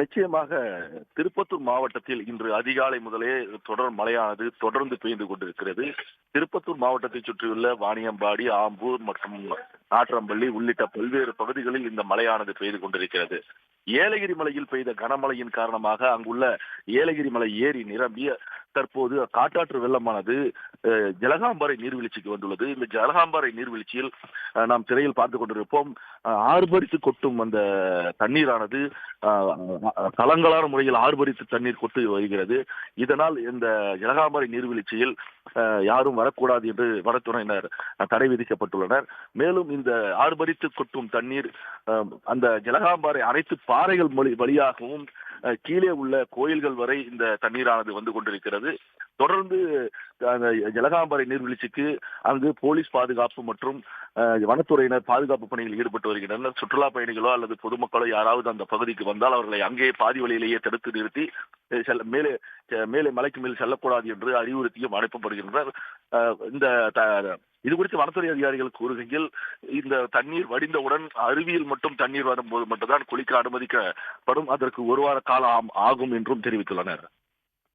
நிச்சயமாக திருப்பத்தூர் மாவட்டத்தில் இன்று அதிகாலை முதலே தொடர் மழையானது தொடர்ந்து பெய்து கொண்டிருக்கிறது. திருப்பத்தூர் மாவட்டத்தை சுற்றியுள்ள வாணியம்பாடி, ஆம்பூர் மற்றும் நாட்றம்பள்ளி உள்ளிட்ட பல்வேறு பகுதிகளில் இந்த மழையானது பெய்து கொண்டிருக்கிறது. ஏலகிரி மலையில் பெய்த கனமழையின் காரணமாக அங்குள்ள ஏலகிரி மலை ஏரி நிரம்பி தற்போது காட்டாற்று வெள்ளமானது ஜலகாம்பாறை நீர்வீழ்ச்சிக்கு வந்துள்ளது. இந்த ஜலகாம்பாறை நீர்வீழ்ச்சியில் நாம் திரையில் பார்த்துக் கொண்டிருப்போம். ஆர்ப்பரித்து கொட்டும் அந்த தண்ணீரானது கலங்கலான முறையில் ஆர்ப்பரித்து தண்ணீர் கொட்டு வருகிறது. இதனால் இந்த ஜலகாம்பாறை நீர்வீழ்ச்சியில் யாரும் வரக்கூடாது என்று வனத்துறையினர் தடை விதிக்கப்பட்டுள்ளனர். மேலும் இந்த ஆர்ப்பரித்து கொட்டும் தண்ணீர் அந்த ஜலகாம்பாறை அனைத்து பாறைகள் வழியாகவும் கீழே உள்ள கோயில்கள் வரை இந்த தண்ணீரானது வந்து கொண்டிருக்கிறது. தொடர்ந்து அந்த ஜலகாம்பாறை நீர்வீழ்ச்சிக்கு அங்கு போலீஸ் பாதுகாப்பு மற்றும் வனத்துறையினர் பாதுகாப்பு பணியில் ஈடுபட்டு வருகின்றனர். சுற்றுலா பயணிகளோ அல்லது பொதுமக்களோ யாராவது அந்த பகுதிக்கு வந்தால் அவர்களை அங்கேயே பாதி வழியிலேயே தடுத்து நிறுத்தி மேலே மேலே மலைக்கு மேல் செல்லக்கூடாது என்று அறிவுறுத்தியும் அனுப்பப்படுகின்றனர். இந்த இது குறித்து வனத்துறை அதிகாரிகள் கூறுகையில், இந்த தண்ணீர் வடிந்தவுடன் அருவியில் மட்டும் தண்ணீர் வரும்போது மட்டும்தான் குளிக்க அனுமதிக்கப்படும். அதற்கு ஒரு வார காலம் ஆகும் என்றும் தெரிவித்துள்ளனர்.